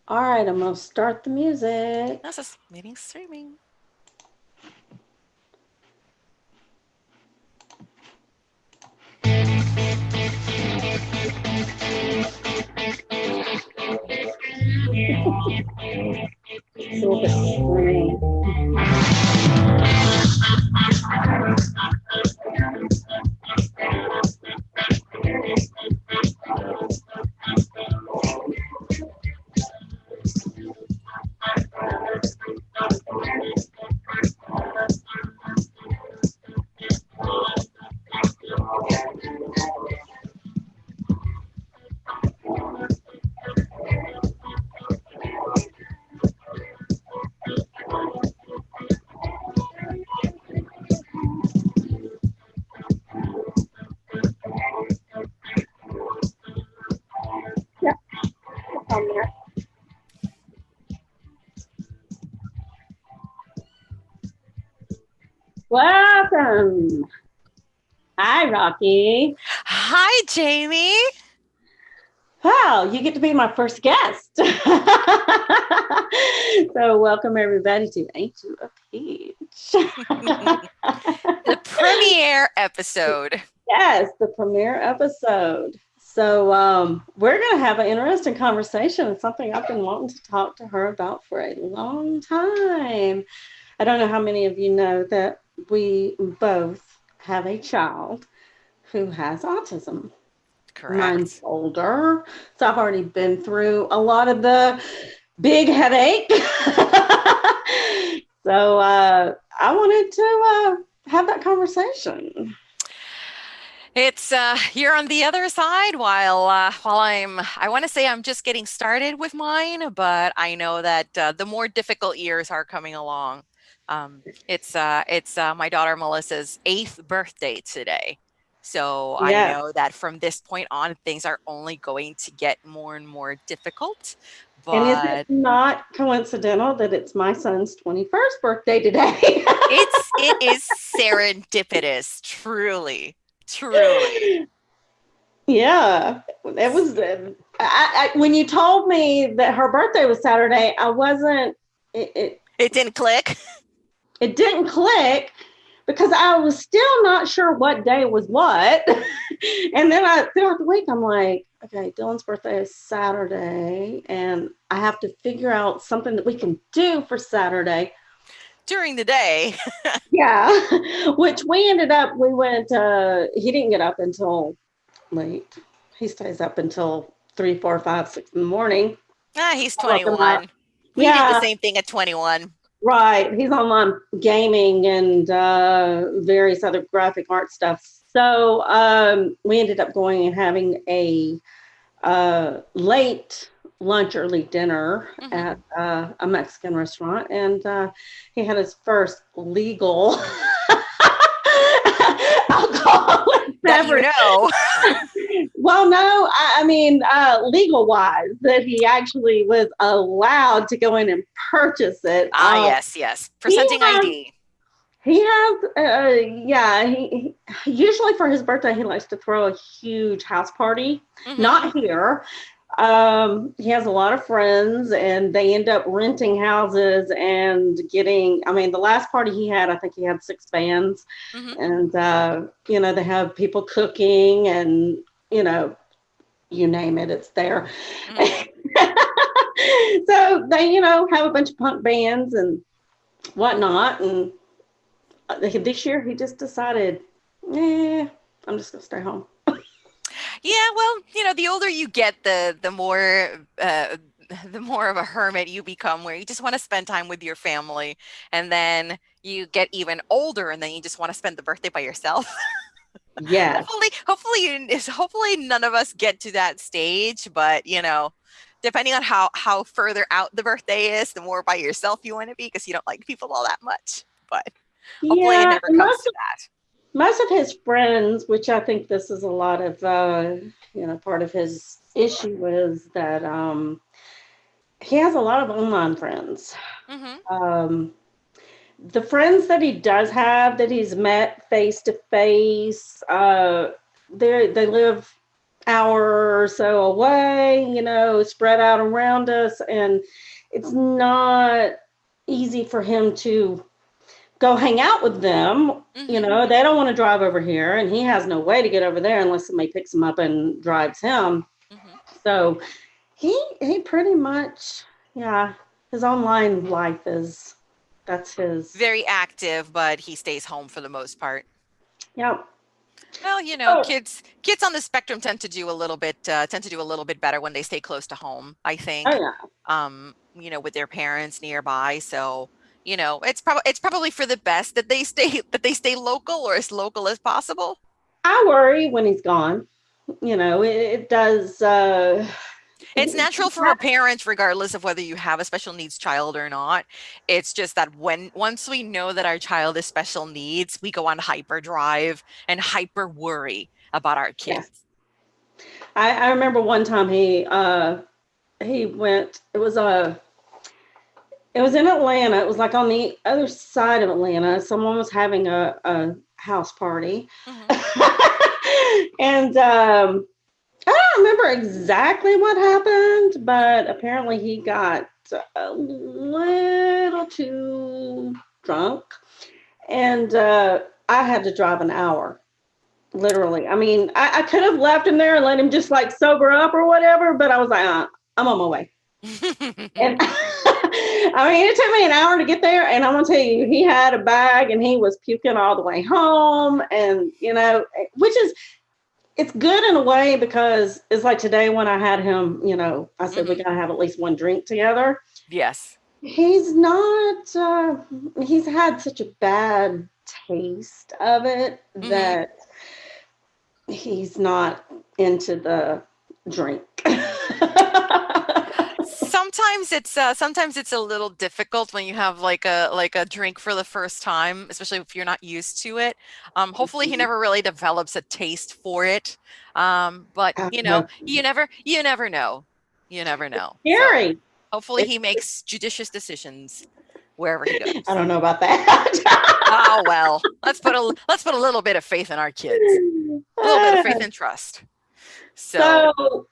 All right, I'm gonna start the music. This is meeting streaming. It's a little bit strange. Yep, on there. Welcome. Hi, Rocky. Hi, Jamie. Wow, you get to be my first guest. So, welcome everybody to Ain't You a Peach? The premiere episode. Yes, the premiere episode. So, we're going to have an interesting conversation. It's something I've been wanting to talk to her about for a long time. I don't know how many of you know that we both have a child who has autism. Mine's Correct. older, so I've already been through a lot of the big headache. So I wanted to have that conversation. It's you're on the other side while I want to say I'm just getting started with mine, but I know that the more difficult years are coming along. It's my daughter Melissa's 8th birthday today. So I Yeah. know that from this point on things are only going to get more and more difficult. And is it But not coincidental that it's my son's 21st birthday today? it is serendipitous, truly. Truly. Yeah, it was. When you told me that her birthday was Saturday, I wasn't. It didn't click. It didn't click because I was still not sure what day was what. And then throughout the week, I'm like, okay, Dylan's birthday is Saturday, and I have to figure out something that we can do for Saturday. During the day. Yeah, which we ended up. We went. He didn't get up until late. He stays up until 3, 4, 5, 6 in the morning. He's I woke him up. 21. We did the Yeah, same thing at 21. right. He's online gaming and various other graphic art stuff. So we ended up going and having a late lunch, early dinner Hmm. at a Mexican restaurant, and he had his first legal alcoholic That you beverage. know. Well, no, I mean, legal wise, that he actually was allowed to go in and purchase it. Yes, yes. He Presenting has, ID. he has, yeah, usually for his birthday, he likes to throw a huge house party. Hmm. Not here. He has a lot of friends and they end up renting houses and getting, I mean, the last party he had, I think he had 6 bands Hmm. and, they have people cooking and, you know, you name it, it's there. Hmm. So they, have a bunch of punk bands and whatnot. And this year he just decided, yeah, I'm just going to stay home. Yeah, well, the older you get, the more of a hermit you become, where you just want to spend time with your family, and then you get even older, and then you just want to spend the birthday by yourself. Yes. Hopefully none of us get to that stage, but depending on how further out the birthday is, the more by yourself you want to be because you don't like people all that much. But hopefully it Yeah. never comes to that. Most of his friends, which I think this is a lot of, part of his issue is that he has a lot of online friends. Hmm. Um, the friends that he does have that he's met face to face, they live hour or so away, spread out around us. And it's not easy for him to go hang out with them. Mm-hmm. They don't want to drive over here, and he has no way to get over there unless somebody picks him up and drives him. Mm-hmm. So he pretty much, yeah, his online life that's his. Very active, but he stays home for the most part. Yep. Well, Oh, kids on the spectrum tend to do a little bit better when they stay close to home, I oh think. yeah. With their parents nearby. So, it's probably for the best that they stay local or as local as possible. I worry when he's gone. It does. It's natural for a parent, regardless of whether you have a special needs child or not. It's just that once we know that our child is special needs, we go on hyperdrive and hyper worry about our Yes. kids. I remember one time he went. It was in Atlanta. It was like on the other side of Atlanta. Someone was having a house party. Hmm. And I don't remember exactly what happened, but apparently he got a little too drunk. And I had to drive an hour, literally. I mean, I could have left him there and let him just like sober up or whatever, but I was like, I'm on my way. And I mean, it took me an hour to get there, and I'm gonna tell you, he had a bag and he was puking all the way home, and which is it's good in a way because it's like today when I had him, I said we Hmm. gotta have at least one drink together. Yes. He's not. He's had such a bad taste of it Hmm. that he's not into the drink. Sometimes it's a little difficult when you have like a drink for the first time, especially if you're not used to it. Hopefully he never really develops a taste for it. But I hope you never know. You never know. So scary. hopefully he makes judicious decisions wherever he I goes. don't know about that. Oh well, let's put a little bit of faith in our kids. A little bit of faith and trust. So, So,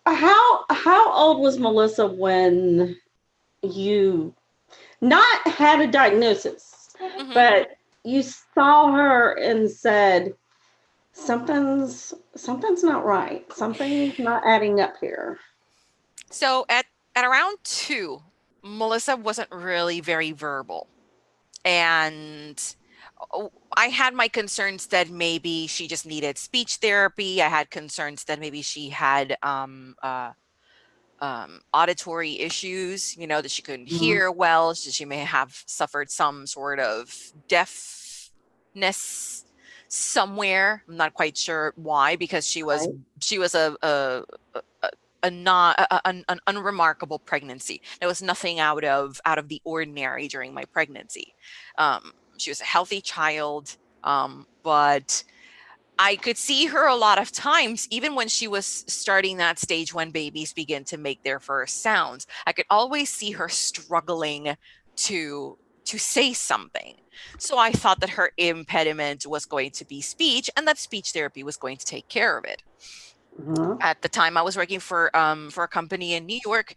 how old was Melissa when you not had a diagnosis, mhm. but you saw her and said something's not right. Something's not adding up here. So at around 2, Melissa wasn't really very verbal. And I had my concerns that maybe she just needed speech therapy. I had concerns that maybe she had auditory issues, that she couldn't Mhm. hear well. So she may have suffered some sort of deafness somewhere. I'm not quite sure why, because Right. she was a not an unremarkable pregnancy. There was nothing out of the ordinary during my pregnancy. She was a healthy child, but I could see her a lot of times, even when she was starting that stage when babies begin to make their first sounds. I could always see her struggling to say something. So I thought that her impediment was going to be speech, and that speech therapy was going to take care of it. Mhm. At the time, I was working for a company in New York,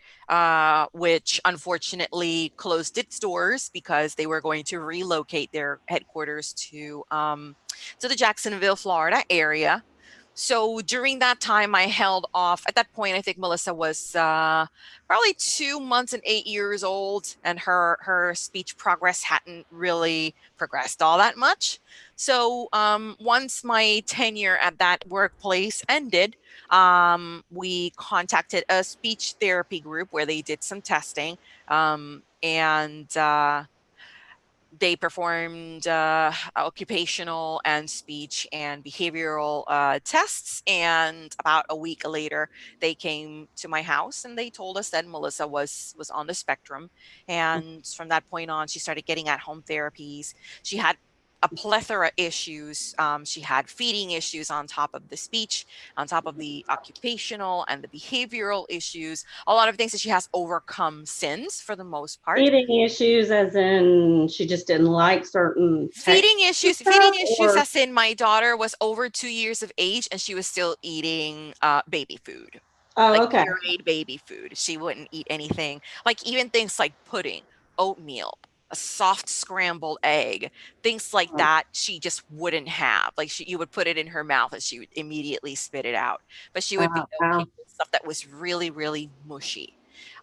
which unfortunately closed its doors because they were going to relocate their headquarters to the Jacksonville, Florida area. So during that time, I held off. At that point, I think Melissa was probably 2 months and 8 years old, and her speech progress hadn't really progressed all that much. So once my tenure at that workplace ended, we contacted a speech therapy group where they did some testing, and they performed occupational and speech and behavioral tests. And about a week later, they came to my house and they told us that Melissa was on the spectrum. And from that point on, she started getting at home therapies. She had a plethora issues. She had feeding issues on top of the speech, on top of the occupational and the behavioral issues. A lot of things that she has overcome since, for the most part. Eating issues, as in she just didn't like certain textures and Feeding stuff, issues, or as in my daughter was over 2 years of age and she was still eating baby food, oh, like okay, pureed baby food. She wouldn't eat anything, like even things like pudding, oatmeal, a soft scrambled egg, things like oh, that. She just wouldn't have. Like you would put it in her mouth and she would immediately spit it out. But she would be okay wow, with stuff that was really, really mushy.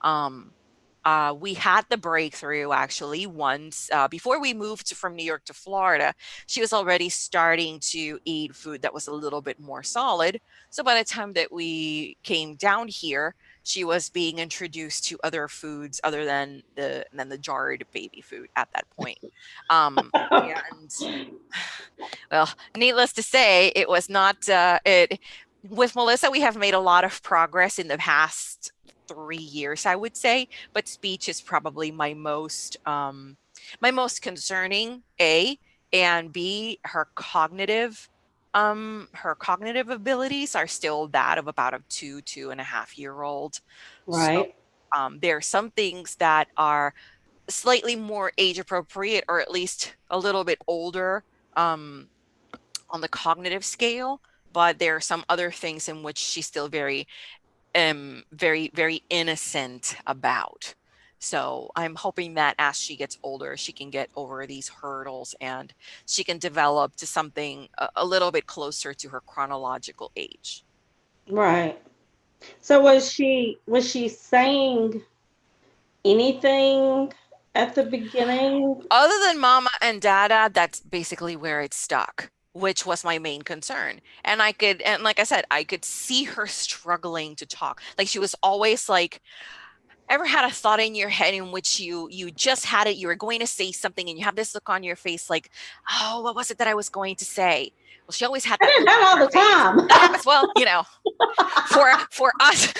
Um, we had the breakthrough actually once before we moved from New York to Florida. She was already starting to eat food that was a little bit more solid. So by the time that we came down here, she was being introduced to other foods other than the jarred baby food at that point. And well, needless to say, it was not it with Melissa, we have made a lot of progress in the past 3 years, I would say, but speech is probably my most concerning, A, and B, her cognitive abilities are still that of about a 2.5 year old. So right, there are some things that are slightly more age appropriate, or at least a little bit older, um, on the cognitive scale, but there are some other things in which she's still very innocent about. So I'm hoping that as she gets older, she can get over these hurdles and she can develop to something a little bit closer to her chronological age. right. So was she saying anything at the beginning? Other than mama and dada, that's basically where it stuck, which was my main concern. And like I said, I could see her struggling to talk. Like she was always like, ever had a thought in your head in which you just had it, you were going to say something and you have this look on your face like, oh, what was it that I was going to say? Well, she always had I that did look on that all her the face. That time. happens. Well, for us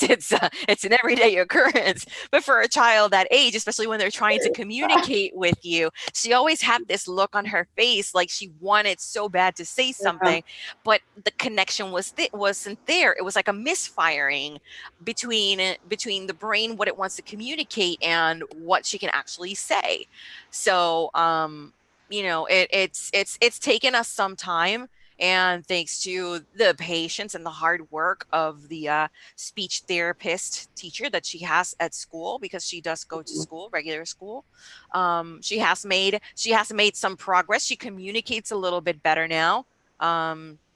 it's an everyday occurrence, but for a child that age, especially when they're trying to communicate with you, she always had this look on her face like she wanted so bad to say Yeah, something, but the connection wasn't there. It was like a misfiring between the brain, what it wants to communicate, and what she can actually say. So it's taken us some time, and thanks to the patience and the hard work of the speech therapist teacher that she has at school, because she does go to school, regular school, she has made some progress. She communicates a little bit better now.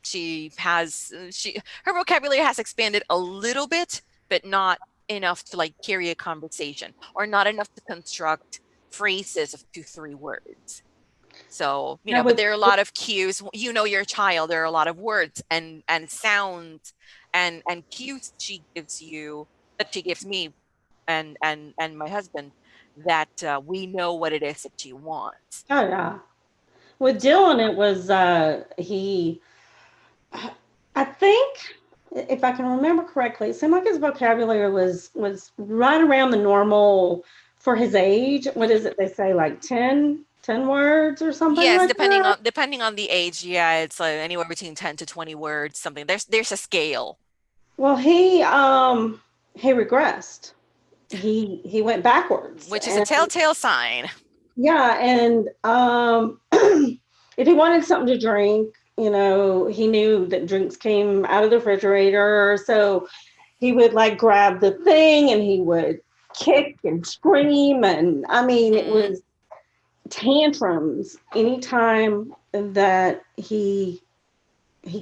She her vocabulary has expanded a little bit, but not enough to like carry a conversation, or not enough to construct phrases of 2, 3 words. So, yeah, but there are a lot of cues. Your child, there are a lot of words and sounds and cues that she gives me and my husband, that we know what it is that she wants. oh yeah. With Dylan, it was he. I think, if I can remember correctly, it seemed like his vocabulary was right around the normal for his age. What is it they say, like 10 words or something Yes, like that? depending on the age, yeah, it's like anywhere between 10 to 20 words, something. There's a scale, Well, he regressed. He went backwards, which is a and telltale sign. yeah, and if he wanted something to drink, he knew that drinks came out of the refrigerator, so he would like grab the thing and he would kick and scream, and I mean it Mhm. was tantrums anytime that he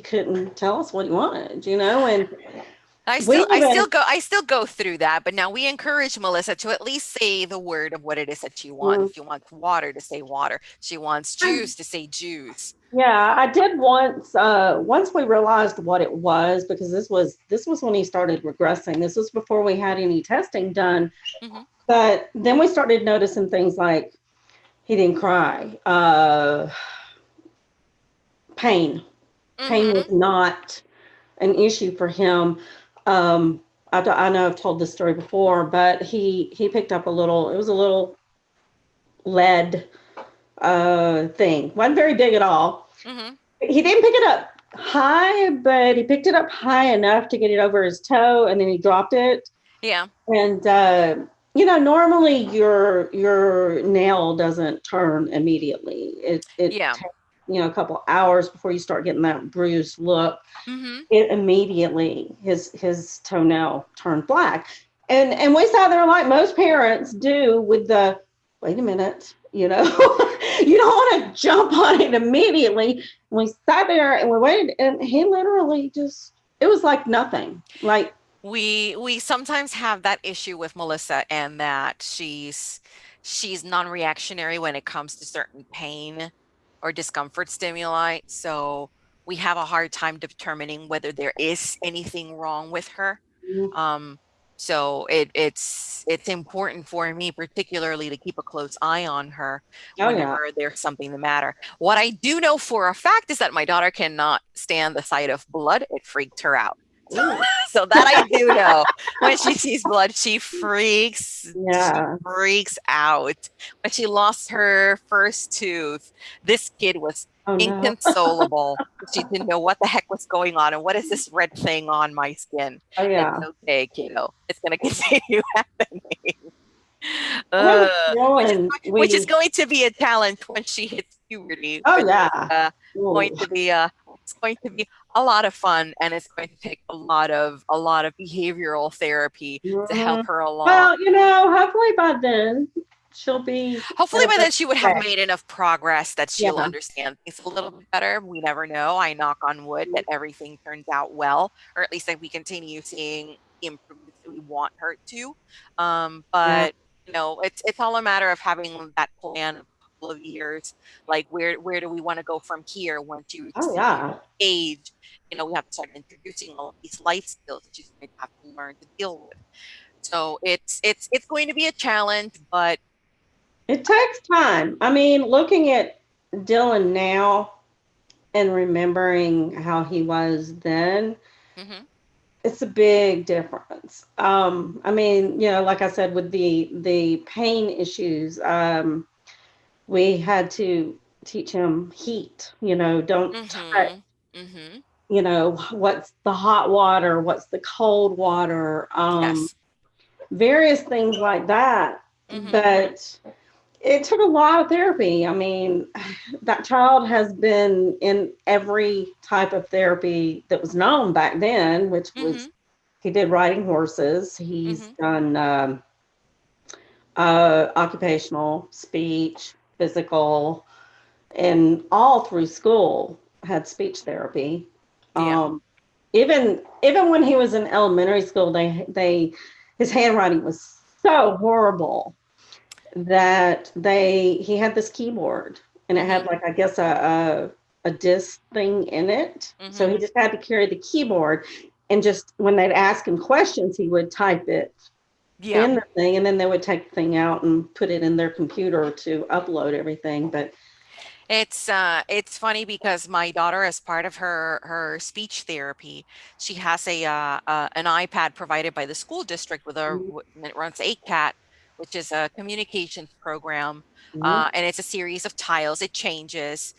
couldn't tell us what he wanted, and we even I still go through that, but now we encourage Melissa to at least say the word of what it is that she wants. mm, If she wants water, to say water. She wants juice, to say juice. yeah, I did once we realized what it was, because this was when he started regressing. This was before we had any testing done. Hmm. But then we started noticing things like he didn't cry. Pain. Pain was Hmm. not an issue for him. Um, I know I've told this story before, but he picked up a little. It was a little lead thing. Wasn't very big at all. Mm-hmm. He didn't pick it up high, but he picked it up high enough to get it over his toe, and then he dropped it. Yeah. And normally your nail doesn't turn immediately. It Yeah. takes a couple hours before you start getting that bruised look. Mm-hmm. It immediately his toenail turned black, and we sat there like most parents do with the wait a minute, you don't want to jump on it immediately. We sat there and we waited, and he literally just it was like nothing, like We sometimes have that issue with Melissa, and that she's non-reactionary when it comes to certain pain or discomfort stimuli. So we have a hard time determining whether there is anything wrong with her. Um, so it's important for me particularly to keep a close eye on her oh yeah. whenever there's something the matter. What I do know for a fact is that my daughter cannot stand the sight of blood. It freaked her out. Ooh. So that I do know. When she sees blood, she freaks. She Yeah. freaks out. When she lost her first tooth, this kid was Oh no. inconsolable. She didn't know what the heck was going on and what is this red thing on my skin. Oh It's yeah. okay, kiddo. It's gonna continue happening. I have a Which is feeling which is we. going to be a challenge when she hits puberty, Oh which is yeah. going Ooh. to be it's going to be a lot of fun, and it's going to take a lot of behavioral therapy to help Mhm. her along. Well, hopefully by then she'll be Hopefully at a by better then she would have place. made enough progress that she'll Yeah. understand things a little bit better. We never know. I knock on wood that everything turns out well, or at least that we continue seeing the improvements that we want her to. Yeah. But it's all a matter of having that plan of a couple of years. Like where do we want to go from here once she reaches Oh a yeah. age? We have to start introducing all of these life skills that she's going to have to learn to deal with. So it's going to be a challenge, but It takes time. I mean, looking at Dylan now and remembering how he was then, mhm, it's a big difference. I mean, like I said, with the pain issues, we had to teach him heat. Don't touch. mhm, mhm. What's the hot water, what's the cold water, Yes. various things like that. Mhm. But it took a lot of therapy. I mean, that child has been in every type of therapy that was known back then, which was Mhm. he did riding horses, he's Mhm. done occupational, speech, physical, and all through school had speech therapy. Yeah. Um, even when he was in elementary school, they his handwriting was so horrible that he had this keyboard, and it had Mhm. like I guess a disc thing in it. So he Mhm. just had to carry the keyboard, and just when they'd ask him questions, he would type it Yeah. in the thing, and then they would take the thing out and put it in their computer to upload everything. But It's funny because my daughter, as part of her speech therapy, she has an iPad provided by the school district and it runs 8Cat, which is a communications program, mhm, and it's a series of tiles. It changes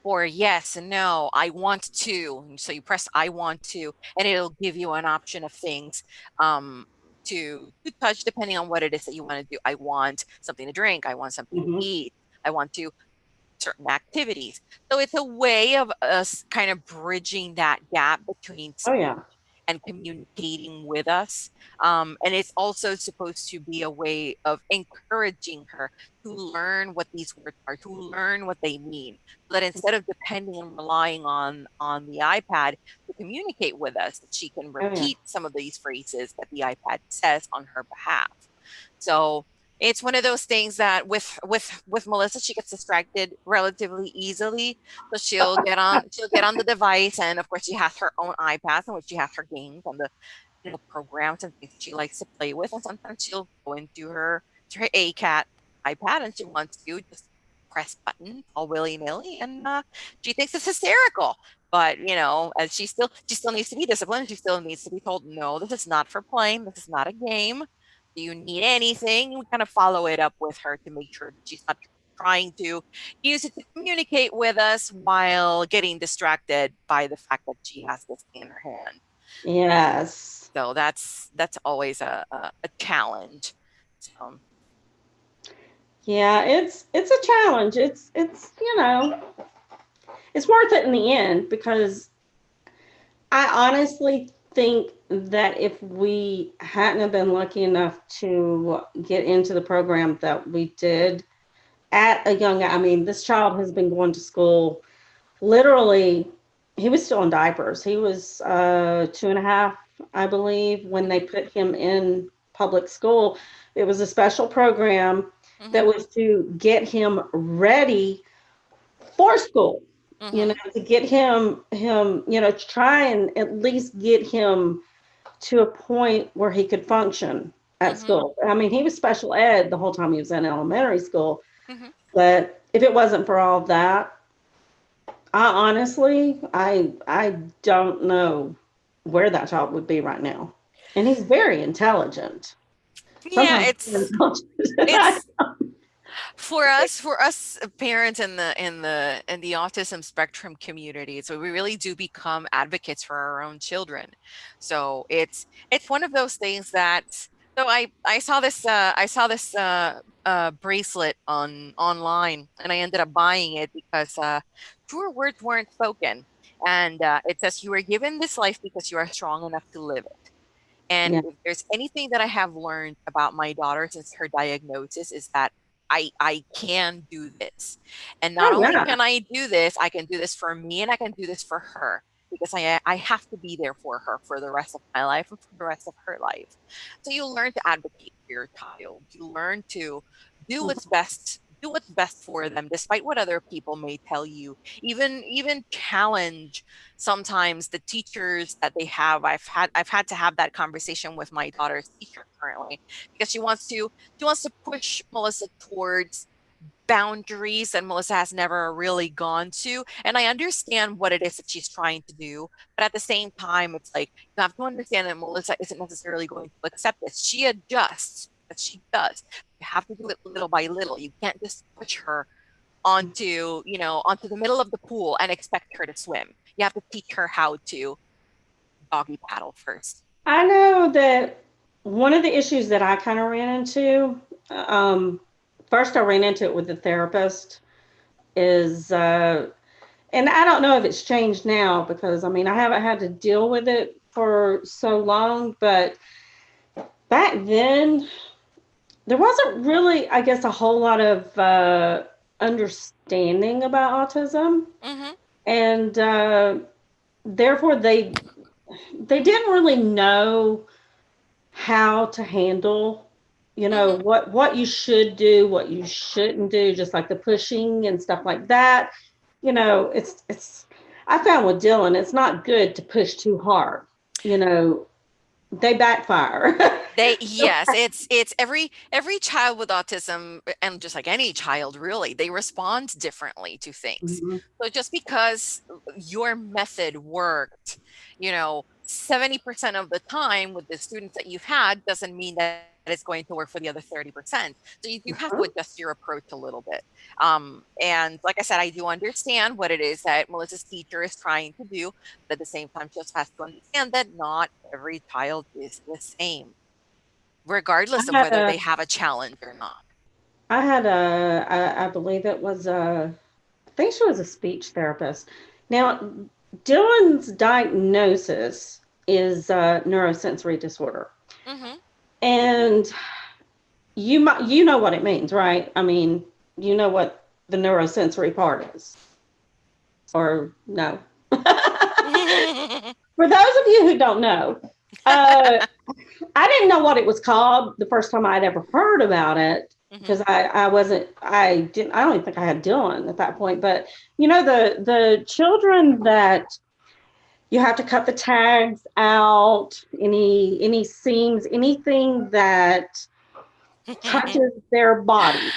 for yes and no. I want to. And so you press I want to, and it'll give you an option of things to touch depending on what it is that you want to do. I want something to drink. I want something to mhm. eat. I want to certain activities. So it's a way of us kind of bridging that gap between Oh yeah, and communicating with us. And it's also supposed to be a way of encouraging her to learn what these words are, to learn what they mean, so that instead of depending and relying on the iPad to communicate with us, that she can oh yeah, repeat some of these phrases that the iPad says on her behalf. So it's one of those things that with Melissa, she gets distracted relatively easily. So she'll get on the device, and of course she has her own iPad in which she has her games and the programs and things she likes to play with. And sometimes she'll go into her ACAT iPad and she wants to just press buttons all willy nilly, and she thinks it's hysterical. But as she still needs to be disciplined. She still needs to be told, no, this is not for playing. This is not a game. Do you need anything? We kind of follow it up with her to make sure that she's not. trying to use it to communicate with us while getting distracted by the fact that she has this thing in her hand. Yes. So that's always a challenge. So Yeah, it's a challenge. It's it's worth it in the end because I honestly think that if we hadn't have been lucky enough to get into the program that we did at a young, I mean, this child has been going to school literally, he was still in diapers. He was 2.5, I believe, when they mhm, put him in public school. It was a special program that mhm, was to get him ready for school, mhm, to get him, to try and at least get him to a point where he could function at mhm, school. I mean, he was special ed the whole time he was in elementary school, mhm. but if it wasn't for all that, I honestly, I don't know where that child would be right now. And he's very intelligent. Yeah, Sometimes more intelligent than I. it's for us parents in the autism spectrum community. So we really do become advocates for our own children. So it's one of those things that so I saw this bracelet online, and I ended up buying it because truer words weren't spoken, and it says, you were given this life because you are strong enough to live it. And Yeah. if there's anything that I have learned about my daughter since her diagnosis is that I can do this. And not Oh only yeah. can I do this, I can do this for me and I can do this for her because I have to be there for her for the rest of my life and for the rest of her life. So you learn to advocate for your child. You learn to do what's best for them despite what other people may tell you. Even challenge sometimes the teachers that they have. I've had to have that conversation with my daughter's teacher currently because she wants to push Melissa towards boundaries that Melissa has never really gone to. And I understand what it is that she's trying to do. But at the same time, it's like you have to understand that Melissa isn't necessarily going to accept this. She adjusts, as she does. You have to do it little by little. You can't just push her onto the middle of the pool and expect her to swim. You have to teach her how to doggy paddle first. I know that one of the issues that I kind of ran into, um, first I ran into it with the therapist, is, and I don't know if it's changed now because I mean, I haven't had to deal with it for so long, but back then, there wasn't really, I guess, a whole lot of understanding about autism, Mm-hmm. and therefore they didn't really know how to handle, Mm-hmm. what you should do, what you shouldn't do, just like the pushing and stuff like that. It's I found with Dylan, it's not good to push too hard. You know, they backfire. They yes, it's every child with autism, and just like any child really, they respond differently to things. Mhm. So just because your method worked, 70% of the time with the students that you've had doesn't mean that it's going to work for the other 30%. So you have to Uh-huh. adjust your approach a little bit. And like I said, I do understand what it is that Melissa's teacher is trying to do, but at the same time, she also has to understand that not every child is the same I regardless of had whether a, they have a challenge or not. I believe it was I think she was a speech therapist. Now, Dylan's diagnosis is neurosensory disorder, Hmm. and you know what it means, right? I mean, you know what the neurosensory part is, or no? For those of you who don't know, uh, I didn't know what it was called the first time I'd ever heard about it Hmm. because I wasn't I didn't I don't even think I had Dylan at that point. But the children that you have to cut the tags out, any seams, anything that touches their body,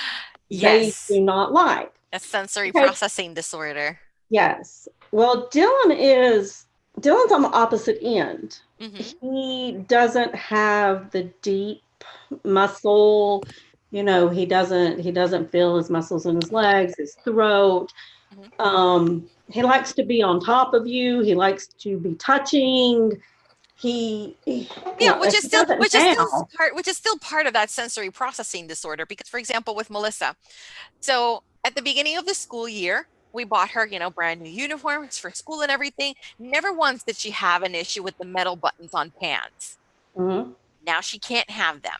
they Yes, do not like. a sensory Okay. processing disorder. Yes. Well, Dylan's on the opposite end. Hmm. He doesn't have the deep muscle, he doesn't feel his muscles in his legs, his throat. Mhm. He likes to be on top of you. He likes to be touching. Yeah, If he doesn't now. which is still part of that sensory processing disorder. Because, for example, with Melissa, so at the beginning of the school year, we bought her, brand new uniforms for school and everything. Never once did she have an issue with the metal buttons on pants. Mhm. Now she can't have them.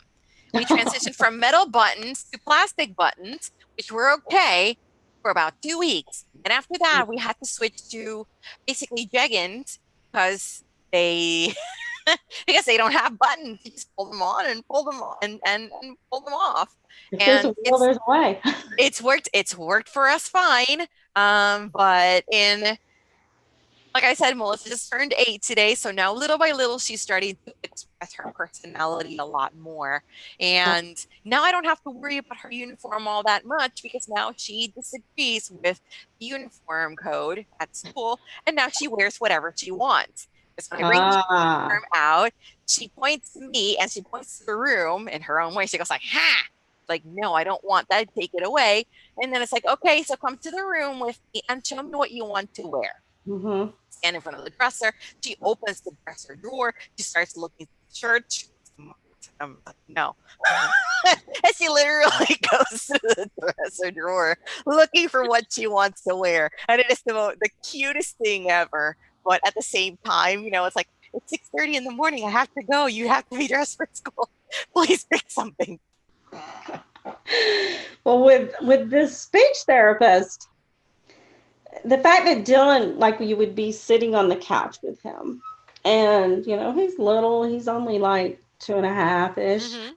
We transitioned from metal buttons to plastic buttons, which were okay for about 2 weeks. And after that, we had to switch to basically jeggings because they because they don't have buttons. You just pull them on and pull them on and pull them off. If there's a And will, there's a way. it's worked for us fine. But in like I said, Melissa just turned 8 today. So now, little by little, she's starting to express her personality a lot more. And now I don't have to worry about her uniform all that much because now she disagrees with the uniform code at school. And now she wears whatever she wants. Because when I bring the Ah. uniform out, she points to me and she points to the room in her own way. She goes like, ha! Like, no, I don't want that. Take it away. And then it's like, okay, so come to the room with me and show me what you want to wear. Mm-hmm. Stand in front of the dresser. She opens the dresser drawer. She starts looking through the shirt. I'm like, no. And she literally goes to the dresser drawer looking for what she wants to wear. And it is the cutest thing ever. But at the same time, it's like, it's 6:30 in the morning. I have to go. You have to be dressed for school. Please pick something. Well, with this speech therapist, the fact that Dylan, like, you would be sitting on the couch with him, and he's little, he's only like 2.5 ish, Mm-hmm.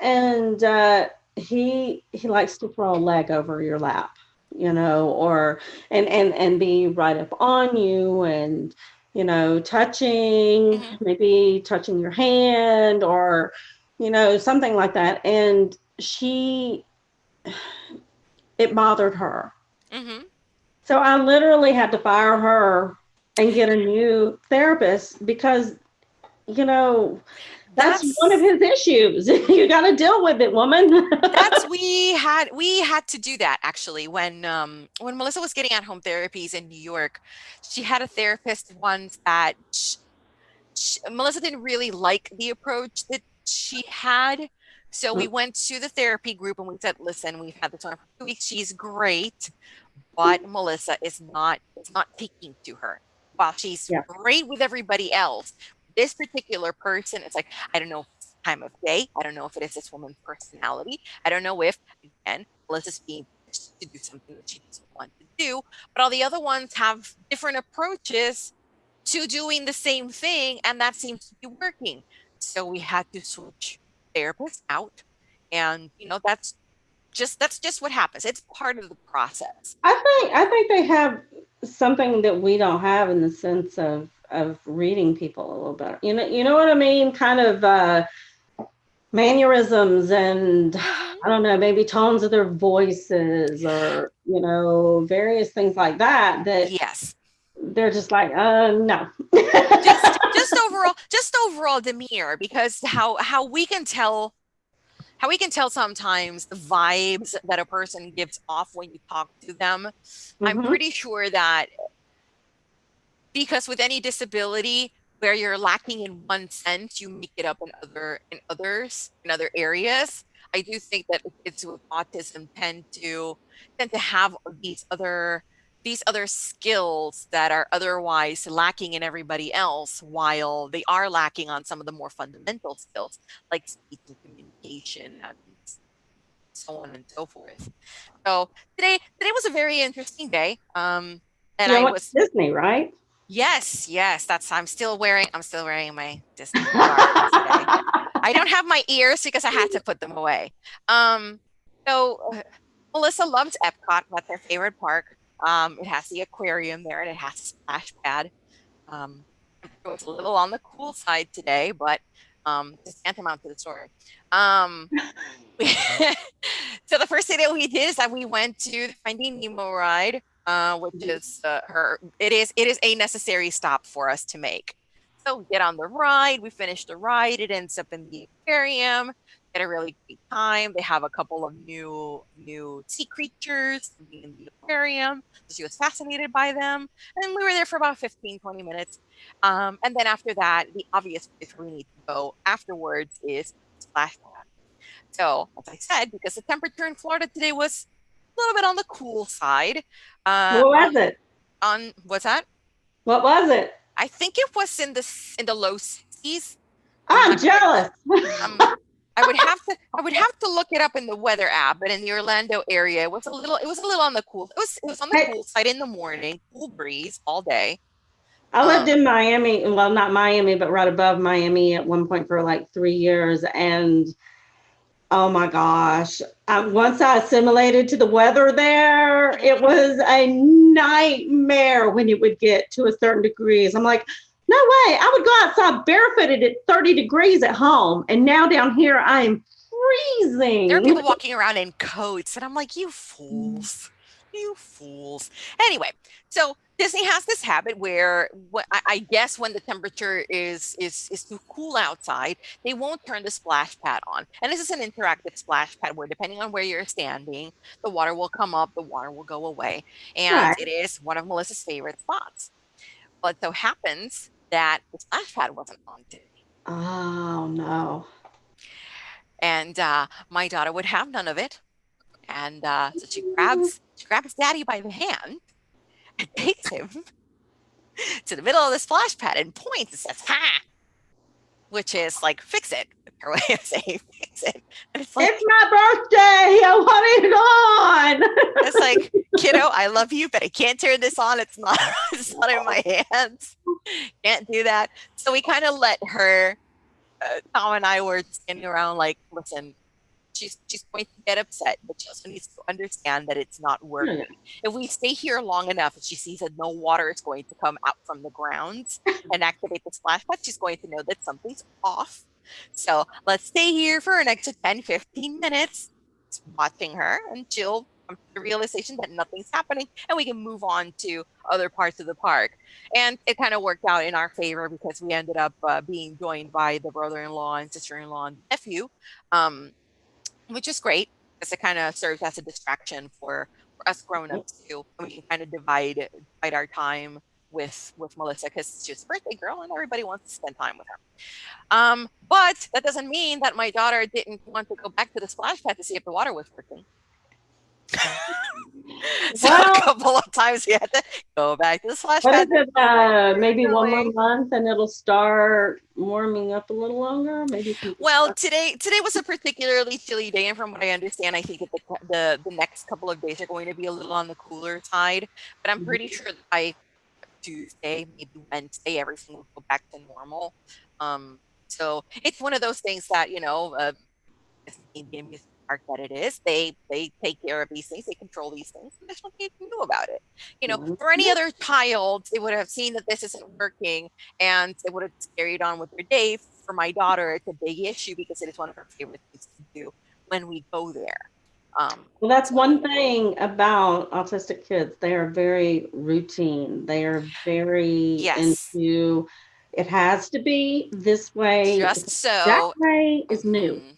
and he likes to throw a leg over your lap, or and be right up on you, and touching, Mm-hmm. maybe touching your hand, or something like that, and it bothered her. Mm-hmm. So I literally had to fire her and get a new therapist because, you know, that's one of That's his issues. You got to deal with it, woman. That's we had to do that actually when Melissa was getting at home therapies in New York. She had a therapist once that Melissa didn't really like the approach that she had. So we went to the therapy group and we said, "Listen, we've had this on for 2 weeks. She's great, but Melissa is not taking to her. While she's Yeah. great with everybody else, this particular person, it's like, I don't know if it's time of day. I don't know if it is this woman's personality. I don't know if, again, Melissa's being pushed to do something that she doesn't want to do. But all the other ones have different approaches to doing the same thing, and that seems to be working. So we had to switch therapists out. And that's just what happens. It's part of the process. I think they have something that we don't have in the sense of reading people a little better. You know what I mean? Kind of mannerisms, and Hmm. I don't know, maybe tones of their voices, or various things like that Yes. they're just like, no. Just overall demeanor, because how we can tell sometimes the vibes that a person gives off when you talk to them. I'm Hmm. pretty sure that, because with any disability, where you're lacking in one sense, you make it up in other areas. I do think that kids with autism tend to have these other skills that are otherwise lacking in everybody else, while they are lacking on some of the more fundamental skills like speech and communication and so on and so forth. So today was a very interesting day. And You I went was to Disney, right? Yes, yes, that's I'm still wearing my Disney garb today. I don't have my ears because I had to put them away. Um, so Melissa loves Epcot. That's her favorite park. It has the aquarium there and it has a splash pad. It was a little on the cool side today, but just tantamount to the story. Um, so the first thing that we did is that we went to the Finding Nemo ride, which is it is a necessary stop for us to make. So we get on the ride. We finish the ride. It ends up in the aquarium. Get a really great time. They have a couple of new sea creatures in the aquarium. So she was fascinated by them. And we were there for about 15, 20 minutes. And then after that, the obvious place where we need to go afterwards is splash pad. So, as I said, because the temperature in Florida today was a little bit on the cool side. Uh, What on was it? on what's that? What was it? I think it was in the low 60s. I'm I'm not gonna. jealous. I would have to look it up in the weather app, but in the Orlando area, it was a little on the cool. It was on the Hey, cool side in the morning, cool breeze all day. I lived Um, in Miami, well, not Miami, but right above Miami at one point for like 3 years. And oh my gosh, once I assimilated to the weather there, it was a nightmare when it would get to a certain degrees. I'm like, no way, I would go outside barefooted at 30 degrees at home. And now down here, I'm there are freezing. people walking around in coats, and I'm like, you fools, you fools. Anyway, so Disney has this habit where I guess when the temperature is too cool outside, they won't turn the splash pad on. And this is an interactive splash pad where depending on where you're standing, the water will come up, the water will go away, and Right. it is one of Melissa's favorite spots. But so happens that the splash pad wasn't on today. Oh no. And my daughter would have none of it. And so she grabs Daddy by the hand and takes him to the middle of the splash pad and points and says, "Ha!" Which is like, fix it. Her way of saying fix it. And it's like, It's my birthday. I want it on. it's like, kiddo, I love you, but I can't turn this on. It's not, it's not in my hands. Can't do that. So we kind of let her. Tom and I were standing around like, listen, she's going to get upset, but she also needs to understand that it's not working. If we stay here long enough and she sees that no water is going to come out from the grounds and activate the splash pad, she's going to know that something's off. So let's stay here for an extra 10, 15 minutes, watching her, and she'll come to the realization that nothing's happening and we can move on to other parts of the park. And it kind of worked out in our favor because we ended up being joined by the brother-in-law and sister-in-law and nephew. Um, which is great because it kind of serves as a distraction for us grown-ups too. And we can kind of divide our time with Melissa because she's a birthday girl and everybody wants to spend time with her. But that doesn't mean that my daughter didn't want to go back to the splash pad to see if the water was working. So a Well, couple of times we had to go back to the splash what is pad. it? Maybe one more Going. month and it'll start warming up a little longer. Maybe you can just Well, today was a particularly chilly day, and from what I understand, I think the next couple of days are going to be a little on the cooler side. But I'm pretty sure that by Tuesday, maybe Wednesday, everything will go back to normal. Um, so it's one of those things that as the Indian amusement park that it is, they take care of these things, they control these things, and there's nothing you can do about it. For any other child, they would have seen that this isn't working, and they would have carried on with their day. For my daughter, it's a big issue because it is one of her favorite things to do when we go there. Well, that's one So thing about autistic kids. They are very routine. They are very yes, into it has to be this way. just That so. way is new. Mhm.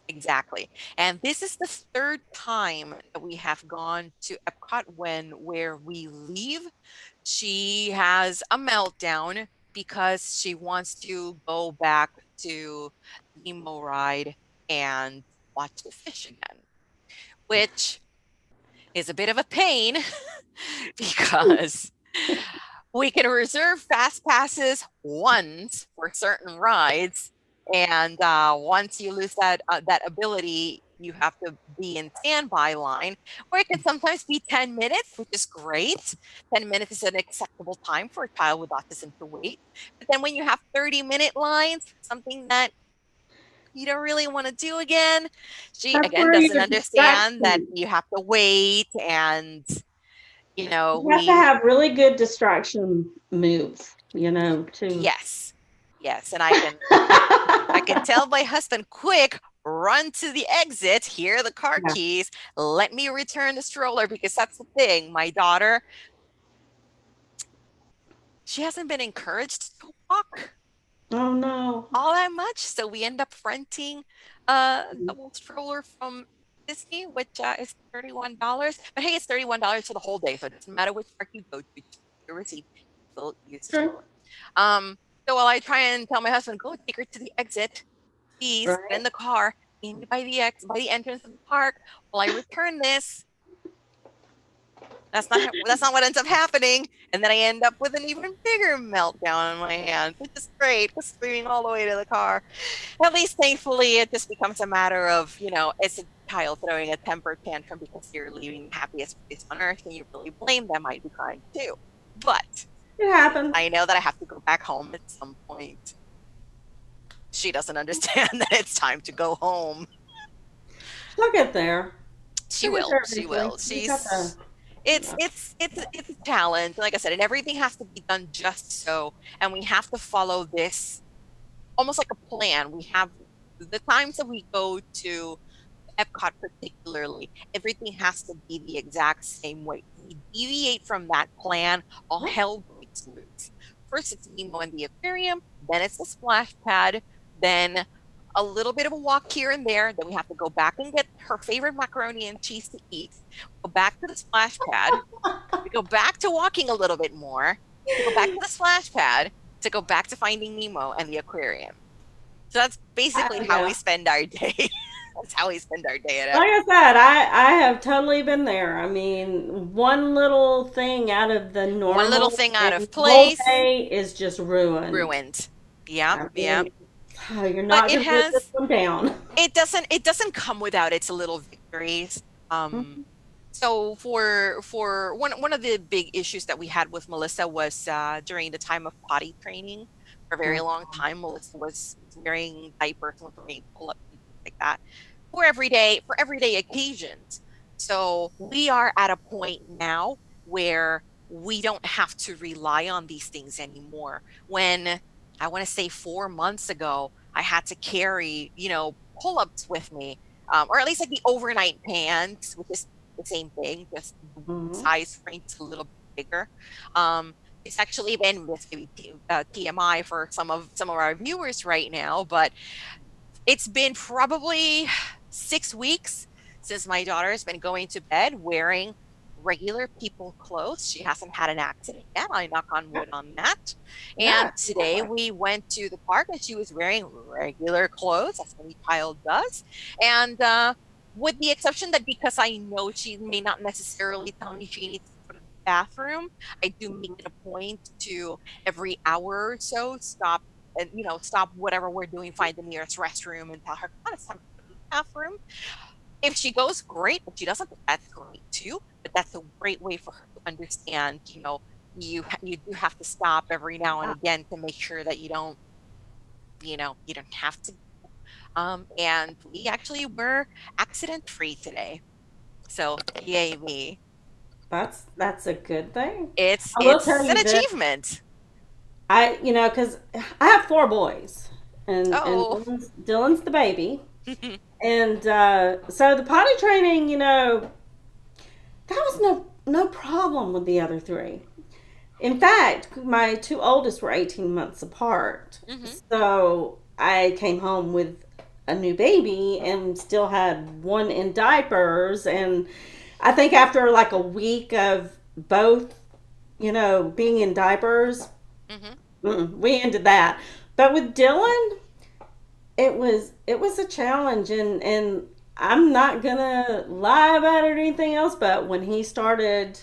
Exactly. And this is the third time that we have gone to Epcot where we leave. She has a meltdown because she wants to go back to Nemo ride and watch the fish again, which is a bit of a pain because we can reserve fast passes once for certain rides, and once you lose that ability, you have to be in standby line, or it can sometimes be 10 minutes, which is great. 10 minutes is an acceptable time for a child with autism to wait. But then when you have 30-minute lines, something that you don't really want to do again, she That's again where doesn't your understand that distraction. you have to wait, and You have to we have really good distraction moves, to yes, yes, and I can tell my husband, quick, run to the exit, here are the car yeah. keys, let me return the stroller, because that's the thing. My daughter, she hasn't been encouraged to walk. Oh no. all that much. So we end up renting a double stroller from Disney, which is $31. But hey, it's $31 for the whole day, so it doesn't matter which park you go to. Just your receipt, you'll use the True. stroller. Um, so while I try and tell my husband, go take her to the exit, please get in Right. the car, meet me by the entrance of the park. While I return this, that's not what ends up happening. And then I end up with an even bigger meltdown on my hands, which is great, screaming all the way to the car. At least thankfully it just becomes a matter of, it's a child throwing a temper tantrum because you're leaving the happiest place on earth and you really blame them, I'd be crying too. But It since happens. I know that I have to go back home at some point, she doesn't understand that it's time to go home. She'll get there. She She'll get will. there She eventually. will. You got She's the, it's a challenge, like I said, and everything has to be done just so, and we have to follow this almost like a plan. We have the times that we go to Epcot particularly, everything has to be the exact same way. We deviate from that plan, all hell breaks loose. First, it's Nemo in the aquarium, then it's the splash pad, then a little bit of a walk here and there. Then we have to go back and get her favorite macaroni and cheese to eat, go back to the splash pad, we go back to walking a little bit more, to go back to the splash pad, to go back to Finding Nemo and the aquarium. So that's basically how we yeah. spend our day. That's how we spend our day at Like I said, I have totally been there. I mean, one little thing out of the one little normal thing out and of the whole place, day is just ruined. ruined. Yeah, I yeah. mean, you're But not going to live this one down. it doesn't come without its little victories. Um, so for one of the big issues that we had with Melissa was during the time of potty training. For a very long time, Melissa was wearing diapers and was wearing pull-ups and things like that for everyday occasions. So we are at a point now where we don't have to rely on these things anymore. When I want to say 4 months ago, I had to carry, pull-ups with me, or at least like the overnight pants, which is the same thing, just the Mhm. size range is a little bit bigger. Um, it's actually been this maybe TMI for some of our viewers right now, but it's been probably 6 weeks since my daughter has been going to bed wearing regular people clothes. She hasn't had an accident yet. I knock on wood on that. Yeah, And today we went to the park and she was wearing regular clothes, as any child does. And with the exception that because I know she may not necessarily tell me she needs to go to the bathroom, I do make it a point to every hour or so stop whatever we're doing, find the nearest restroom and tell her, come on, it's time to go to the bathroom. If she goes, great. If she doesn't, that's great too. But that's a great way for her to understand, you do have to stop every now and again to make sure that you don't have to. And we actually were accident free today. So yay me. that's a good thing. It's I will tell it's an you this. achievement. Because I have four boys, and Oh. Dylan's the baby, and so the potty training, that was no problem with the other three. In fact, my two oldest were 18 months apart. Hmm. So I came home with a new baby and still had one in diapers. And I think after like a week of both, being in diapers, Hmm. we ended that. But with Dylan, it was a challenge, and I'm not gonna lie about it or anything else. But when he started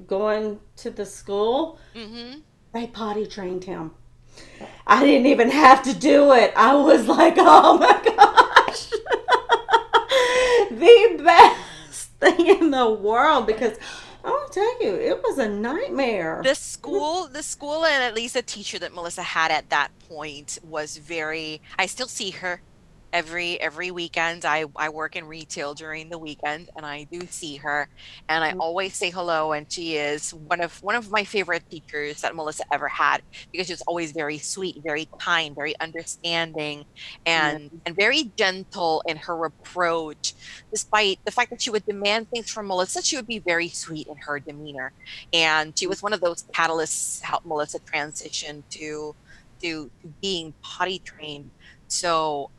going to the school, Hmm. they potty trained him. I didn't even have to do it. I was like, oh my gosh, the best thing in the world, because I'll tell you, it was a nightmare. The school and at least the teacher that Melissa had at that point was very, I still see her every weekend. I work in retail during the weekend and I do see her and I always say hello, and she is one of my favorite teachers that Melissa ever had because she was always very sweet, very kind, very understanding, Yeah. and very gentle in her approach. Despite the fact that she would demand things from Melissa, she would be very sweet in her demeanor. And she was one of those catalysts to help Melissa transition to to being potty trained. So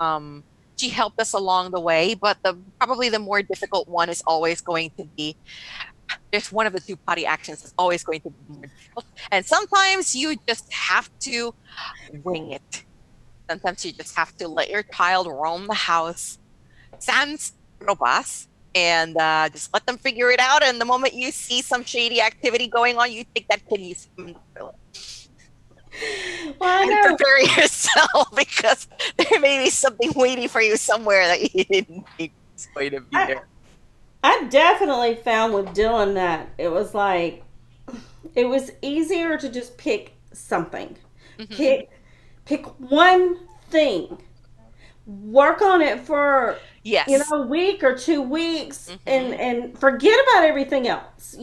she helped us along the way, but the probably the more difficult one is always going to be there's one of the two potty actions is always going to be more difficult. And sometimes you just have to wing it. Sometimes you just have to let your child roam the house sans robas and just let them figure it out. And the moment you see some shady activity going on, you take that kid and you sit them in the toilet Well, I and know. prepare yourself because there may be something waiting for you somewhere that you didn't think was going to be I, there. I definitely found with Dylan that it was like it was easier to just pick something. Hmm. Pick pick one thing. Work on it for Yes. a week or 2 weeks and Hmm. forget about everything else.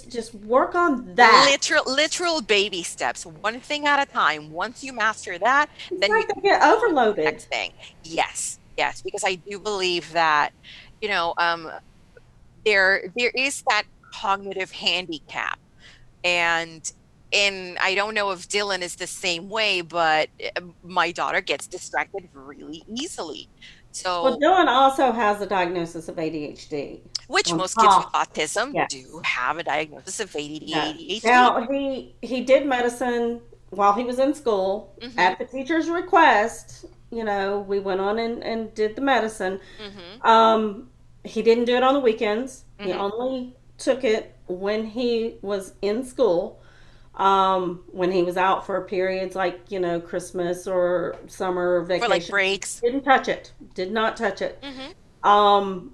Just work on that. Literal baby steps, one thing at a time. Once you master that, It's then you like can they get move on to the overloaded. next thing. Yes, yes, because I do believe that, you know, there is that cognitive handicap, and I don't know if Dylan is the same way, but my daughter gets distracted really easily. Well, So, Dylan also has a diagnosis of ADHD which on most kids with top. autism do Yes. have a diagnosis of Yes. ADHD. Now he did medicine while he was in school Mm-hmm. at the teacher's request. We went on and did the medicine. Mm-hmm. Um, he didn't do it on the weekends. He Mm-hmm. only took it when he was in school. When he was out for periods like Christmas or summer For like vacation, breaks. didn't touch it. Did not touch it. Mm-hmm. Um,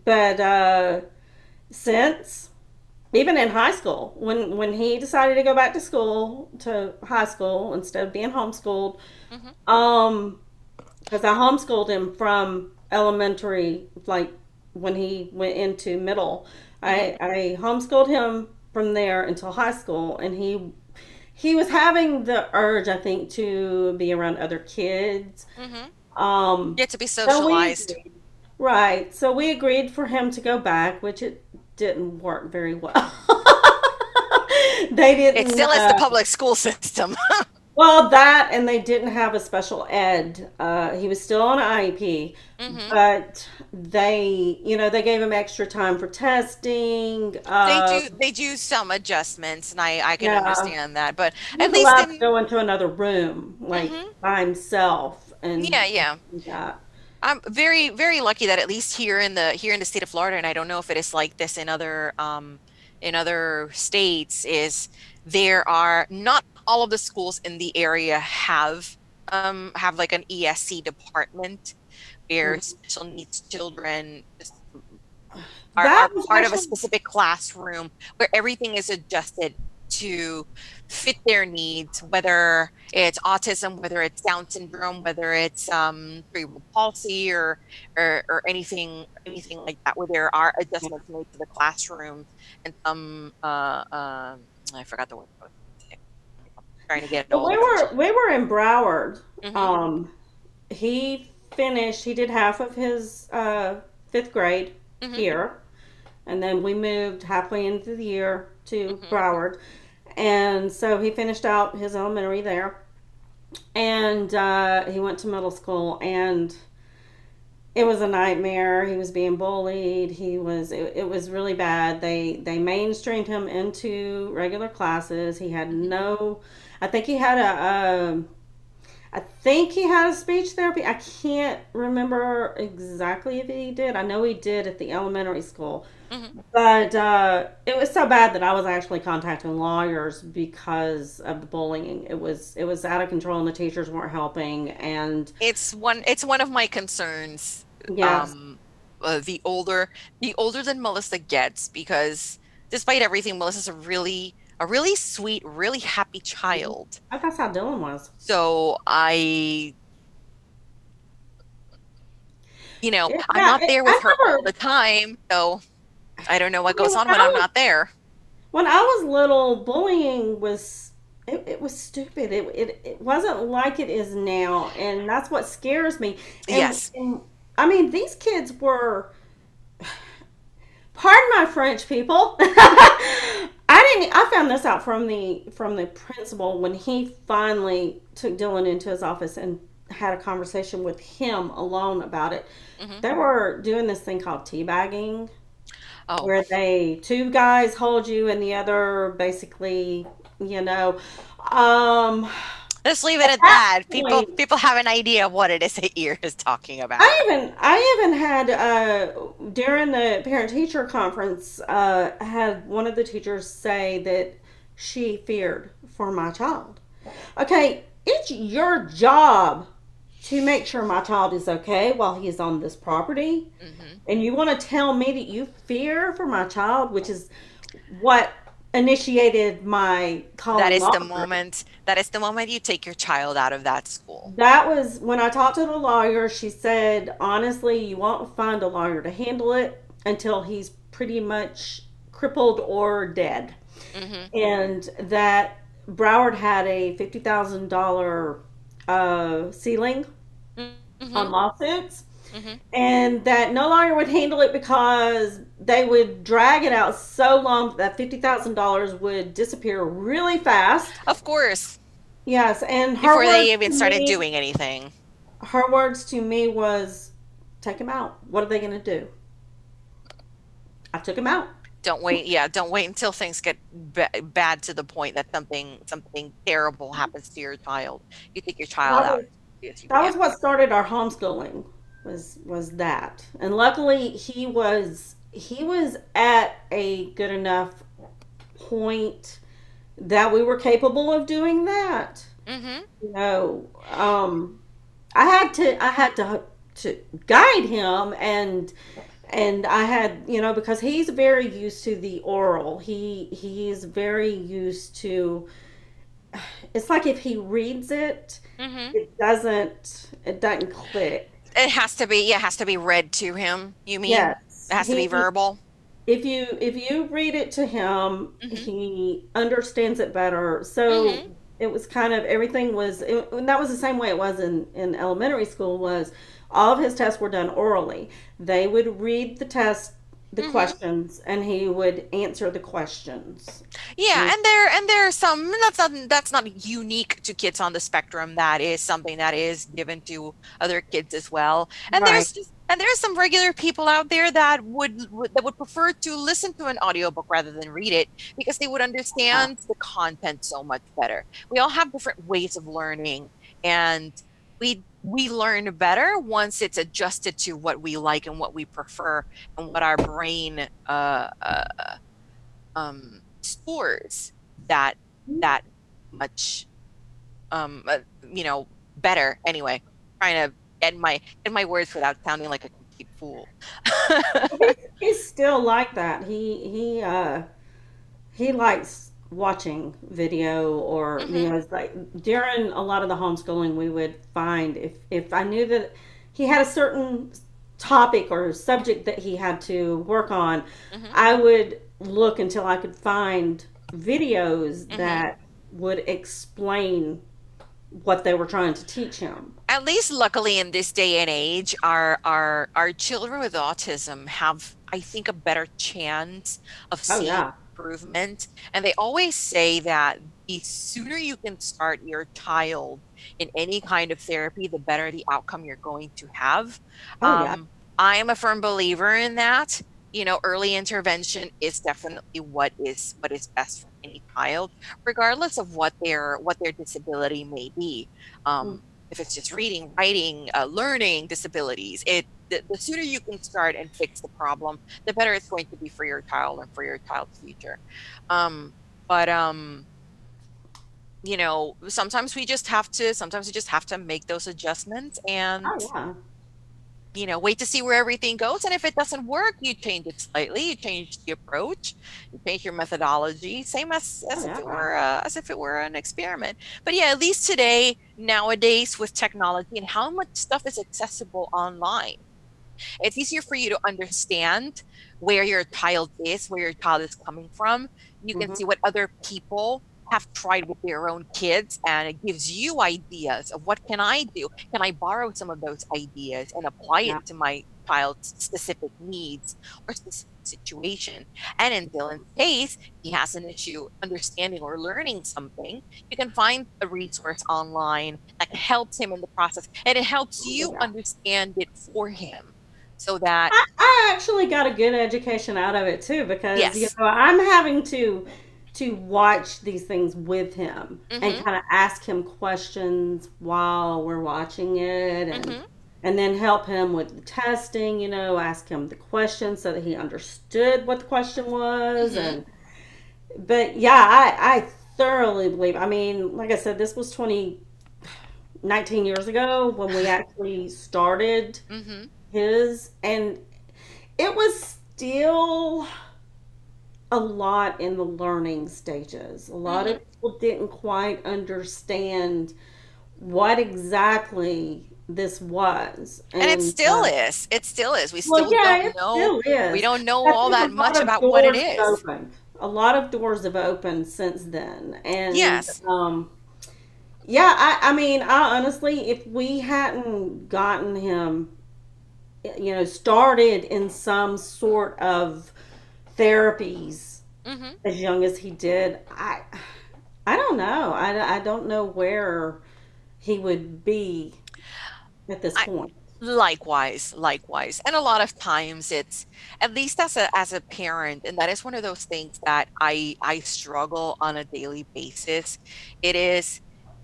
but since even in high school, when he decided to go back to school to high school instead of being homeschooled, Mm-hmm. um, because I homeschooled him from elementary, like when he went into middle. Mm-hmm. I homeschooled him from there until high school, and he was having the urge, I think, to be around other kids. Mm-hmm. Um, Get to be so we socialized. agreed. Right. So we agreed for him to go back, which it didn't work very well. They It didn't. still is the public school system. Well, that and they didn't have a special ed. He was still on IEP, Hmm. but they gave him extra time for testing. They do some adjustments, and I can Yeah, understand that. But he at was least allowed to in go into another room, like hmm by himself, yeah, and yeah. do that. I'm very, very lucky that at least here in the state of Florida, and I don't know if it is like this in other states, is there are not all of the schools in the area have like an ESC department where Mhm. special needs children just That are was part of a actually specific classroom where everything is adjusted to fit their needs, whether it's autism, whether it's Down syndrome, whether it's cerebral palsy or anything like that, where there are adjustments made to the classrooms and some I forgot the word I was gonna say. I'm trying to get well, all we of them. were we were in Broward. Hmm. He finished. He did half of his fifth grade Hmm. here, and then we moved halfway into the year to Hmm. Broward, and so he finished out his elementary there, and he went to middle school, and it was a nightmare. He was being bullied. It was really bad. They mainstreamed him into regular classes. He had Hmm. no. I think he had I think he had a speech therapy. I can't remember exactly if he did. I know he did at the elementary school. Hmm. But it was so bad that I was actually contacting lawyers because of the bullying. It was out of control, and the teachers weren't helping. And It's one of my concerns. yes, Um, the older that Melissa gets, because despite everything, Melissa's a really sweet, really happy child. that's how Dylan was. So I'm Yeah, not there with I her all never. the time, so I don't know I what mean, goes on when I'm not there. when I was little, bullying was it was stupid. It wasn't like it is now, and that's what scares me. Yes. And I mean, these kids were, pardon my French, people. I found this out from the principal when he finally took Dylan into his office and had a conversation with him alone about it. Hmm. They were doing this thing called teabagging, Oh, where they two guys hold you and the other basically, you know, um, let's leave it at at that that. People point, people have an idea of what it is that you're just talking about. I even had during the parent teacher conference had one of the teachers say that she feared for my child. Okay, it's your job to make sure my child is okay while he's on this property. Hmm. And you want to tell me that you fear for my child, which is what initiated my That calling is the lawyer. moment. That is the moment you take your child out of that school. That was when I talked to the lawyer. She said, honestly, you won't find a lawyer to handle it until he's pretty much crippled or dead. Hmm. And that Broward had a $50,000 ceiling Hmm. on lawsuits, Hmm. and that no lawyer would handle it because they would drag it out so long that $50,000 would disappear really fast. Of course, Yes, and before they even started doing anything. her words to me was, "Take him out. What are they going to do?" I took him out. Don't wait. Yeah, don't wait until things get bad to the point that something terrible happens to your child. You take your child That out was as soon as you that can. was what started our homeschooling. Was that, and luckily he was at a good enough point that we were capable of doing that. Hmm. You know, I had to guide him, and I had, you know, because he's very used to the oral. He's very used to, it's like if he reads it, Hmm. it doesn't click. It has to be. Yeah, it has to be read to him. You mean Yes. it has to be verbal? If you read it to him, Hmm. he understands it better. So Hmm. it was kind of everything and that was the same way it was in elementary school. Was all of his tests were done orally. They would read the Hmm. questions, and he would answer the questions. Yeah, And and there are some that's not unique to kids on the spectrum. That is something that is given to other kids as well. And right, there's some regular people out there that that would prefer to listen to an audiobook rather than read it because they would yeah. understand the content so much better. We all have different ways of learning, and we learn better once it's adjusted to what we like and what we prefer and what our brain stores that that much you know, better anyway. Trying to get my words without sounding like a complete fool. He's still like that. He likes watching video, or you Hmm. know, it's like during a lot of the homeschooling we would find, if I knew that he had a certain topic or subject that he had to work on, Hmm. I would look until I could find videos Hmm. that would explain what they were trying to teach him. At least luckily in this day and age, our children with autism have, I think, a better chance of Oh seeing yeah. improvement. And they always say that the sooner you can start your child in any kind of therapy, the better the outcome you're going to have. Oh yeah. I am a firm believer in that. You know, early intervention is definitely what is best for any child, regardless of what their disability may be. Um, if it's just reading, writing, learning disabilities, the sooner you can start and fix the problem, the better it's going to be for your child and for your child's future. Um, but you know, sometimes we just have to make those adjustments and, Oh yeah. you know, wait to see where everything goes. And if it doesn't work, you change it slightly, you change the approach, you change your methodology, same Oh yeah. as if it were an experiment. But yeah, at least today, nowadays, with technology and how much stuff is accessible online, it's easier for you to understand where your child is, where your child is coming from. You can Hmm. see what other people have tried with their own kids, and it gives you ideas of what can I do? Can I borrow some of those ideas and apply it Yeah. to my child's specific needs or specific situation? And in Dylan's case, he has an issue understanding or learning something. You can find a resource online that helps him in the process, and it helps you Yeah. understand it for him so that, I actually got a good education out of it too because yes. I'm having to watch these things with him and Mm-hmm. kind of ask him questions while we're watching it Mm-hmm. and then help him with the testing, ask him the question so that he understood what the question was. Mm-hmm. And but yeah, I thoroughly believe, I mean, like I said, this was 19 years ago when we actually started Mm-hmm. his, and it was still a lot in the learning stages. A lot Mm-hmm. of people didn't quite understand what exactly this was. And it And still is. It still is. We well, still yeah, don't it know. still We is. don't know I all think a that lot much of about what it doors have is. opened. A lot of doors have opened since then. And Yes. yeah, I mean, I honestly, if we hadn't gotten him, started in some sort of therapies Mm-hmm. as young as he did, I don't know. I don't know where he would be at this I point. likewise, likewise. And a lot of times it's, at least as a parent, and that is one of those things that I struggle on a daily basis. It is,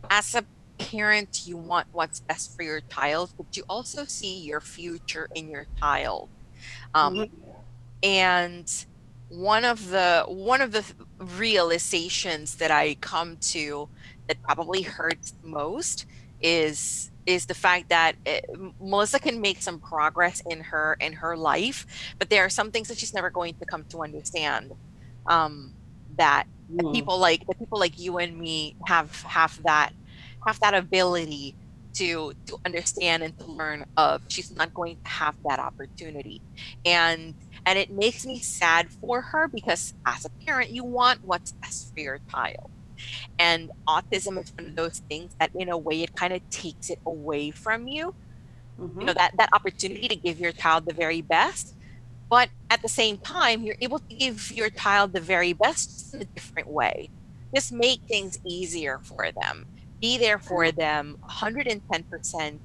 as a parent, you want what's best for your child, but you also see your future in your child. Um, Hmm. and one of the realizations that I come to that probably hurts the most is the fact that Melissa can make some progress in her life, but there are some things that she's never going to come to understand. Um, that Hmm. that people like you and me have that ability to understand and to learn of. She's not going to have that opportunity, and it makes me sad for her because as a parent, you want what's best for your child. And autism is one of those things that in a way it kind of takes it away from you. You Hmm. know, that opportunity to give your child the very best. But at the same time, you're able to give your child the very best just in a different way. Just make things easier for them. Be there for them 110%.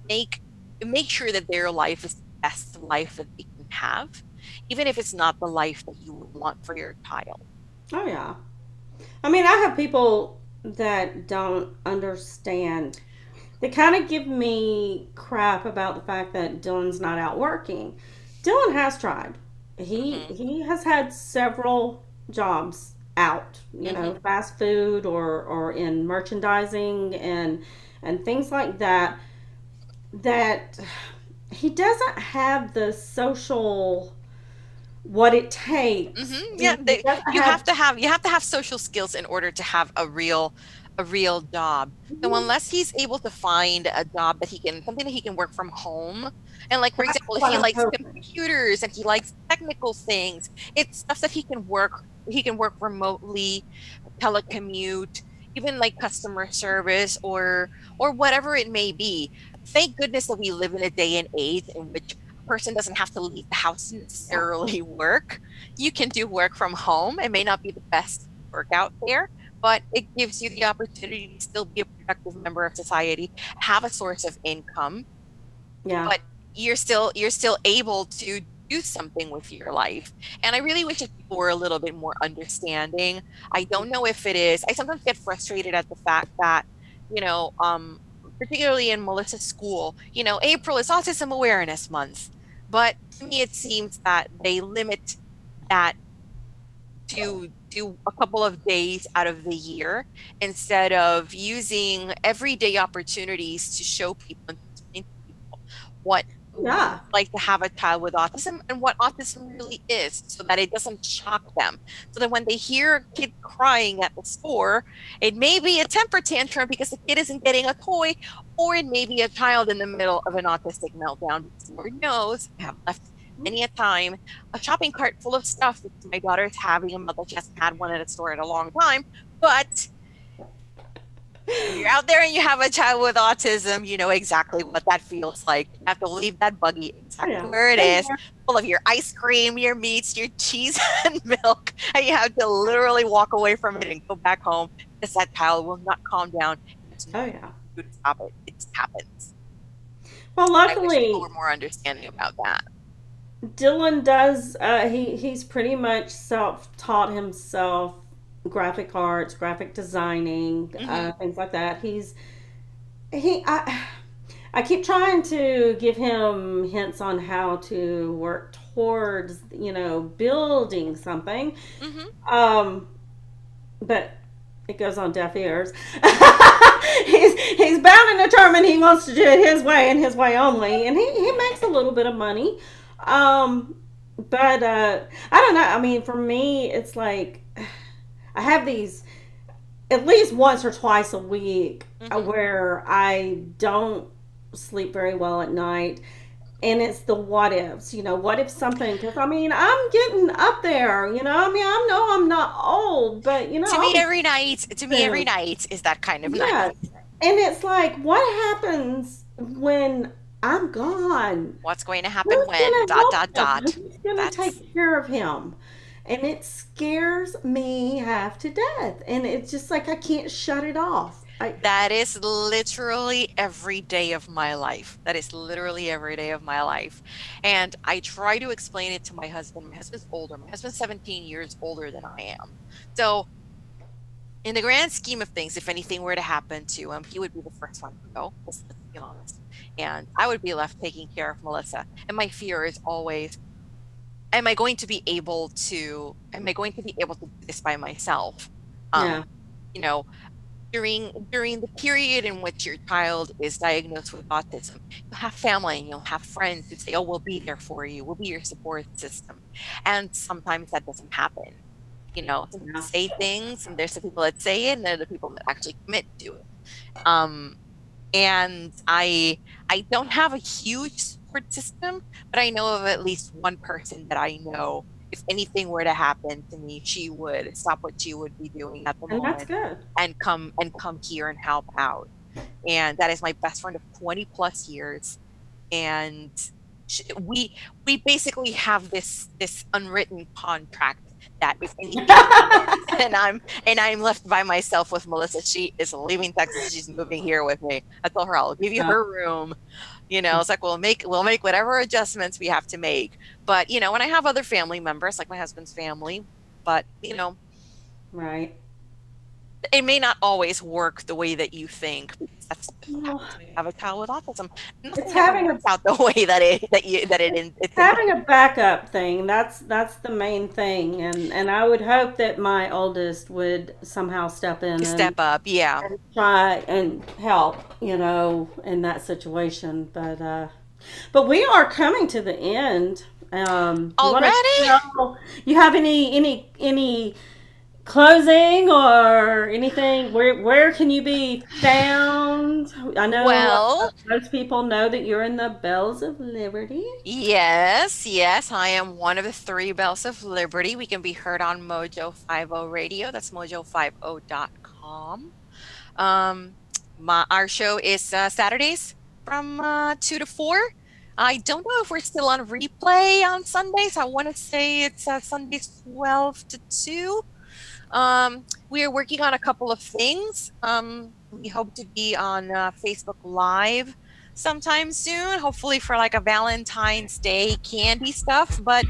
Make make sure that their life is the best life that they can have, even if it's not the life that you would want for your child. Oh yeah. I mean, I have people that don't understand. They kind of give me crap about the fact that Dylan's not out working. Dylan has tried. He Hmm. he has had several jobs out, Hmm. fast food or in merchandising and things like that. That he doesn't have the social what it takes. Yeah, He doesn't have. you have to have social skills in order to have a real job. So unless he's able to find a job that he can something that he can work from home, and like for That's example, if what he I'm likes hoping. computers and he likes technical things, it's stuff that he can work remotely, telecommute, even like customer service or whatever it may be. Thank goodness that we live in a day and age in which a person doesn't have to leave the house to Yeah. necessarily work. You can do work from home. It may not be the best work out there, but it gives you the opportunity to still be a productive member of society, have a source of income, Yeah. but you're still able to do something with your life. And I really wish that people were a little bit more understanding. I don't know if it is. I sometimes get frustrated at the fact that, you know, particularly in Melissa's school, you know, April is Autism Awareness Month. But to me, it seems that they limit that to a couple of days out of the year instead of using everyday opportunities to show people and to explain to people what Yeah. it's like to have a child with autism and what autism really is so that it doesn't shock them. So that when they hear a kid crying at the store, it may be a temper tantrum because the kid isn't getting a toy, or it may be a child in the middle of an autistic meltdown. Because Lord knows I have left many a time a shopping cart full of stuff because my daughter is having a meltdown. She hasn't had one at a store in a long time, but When you're out there and you have a child with autism, you know exactly what that feels like. You have to leave that buggy Oh, exactly yeah. where it Been is, there. full of your ice cream, your meats, your cheese, and milk. And you have to literally walk away from it and go back home because that child will not calm down. And there's Oh, nothing yeah. you can do to stop it. It just happens. Well, I wish people were luckily, more understanding about that. Dylan does. He's pretty much self-taught himself graphic arts, graphic designing, Hmm. things like that. I keep trying to give him hints on how to work towards, building something. Hmm. Um, but it goes on deaf ears. He's bound and determined he wants to do it his way and his way only, and he makes a little bit of money. Um, but I don't know. I mean, for me, it's like I have these at least once or twice a week Hmm. where I don't sleep very well at night. And it's the what ifs, what if something, because I mean, I'm getting up there, I mean, I know I'm not old, but I'll be To me, every soon. night is that kind of night. Yes. And it's like, what happens when I'm gone? What's going to happen Who's when going to dot help dot him? dot. Who's going to That's take care of him? And it scares me half to death. And it's just like I can't shut it off. That is literally every day of my life. That is literally every day of my life. And I try to explain it to my husband. My husband's older. My husband's 17 years older than I am. So, in the grand scheme of things, if anything were to happen to him, he would be the first one to go. Let's be honest. And I would be left taking care of Melissa. And my fear is always, am I going to be able to do this by myself? Yeah. Um, you know, during the period in which your child is diagnosed with autism, you'll have family and you'll have friends who say, "Oh, we'll be there for you. We'll be your support system." And sometimes that doesn't happen. Some people Yeah. say things, and there's the people that say it, and there are the people that actually commit to it. Um, and I don't have a huge support system, but I know of at least one person that I know. If anything were to happen to me, she would stop what she would be doing at the And that's moment good. and come here and help out. And that is my best friend of 20 plus years. And we basically have this unwritten contract that if anything happens and I'm left by myself with Melissa, she is leaving Texas, she's moving here with me. I told her I'll give you Yeah. her room. It's like we'll make whatever adjustments we have to make. But when I have other family members, like my husband's family, but Right. it may not always work the way that you think because that's what Well, happens when you have a child with autism. it's Nothing ever having a works out the way it's having intended. a backup thing. That's the main thing, and I would hope that my oldest would somehow step in To and step up, yeah. try and help, in that situation. But we are coming to the end. You want to Already? tell? You have any closing or anything? Where can you be found? I know Well, most people know that you're in the Bells of Liberty. yes, I am one of the three bells of Liberty. We can be heard on Mojo 50 Radio. That's mojo50.com. Um, our show is Saturdays from 2 to 4. I don't know if we're still on replay on Sundays. I want to say it's Sundays 12 to 2. We are working on a couple of things. We hope to be on Facebook Live sometime soon, hopefully for like a Valentine's Day candy stuff. But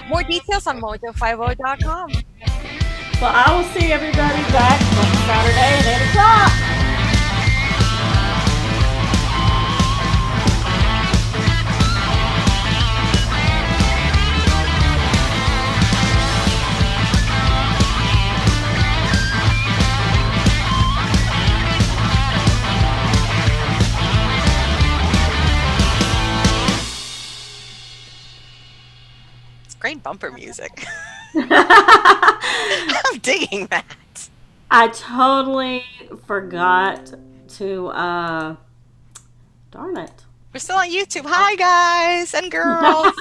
more details on mojo50.com. Well, I will see everybody back next Saturday at 8 o'clock. It's great bumper music. I I'm digging that. totally forgot to, darn it. We're still on YouTube. Hi, guys and girls.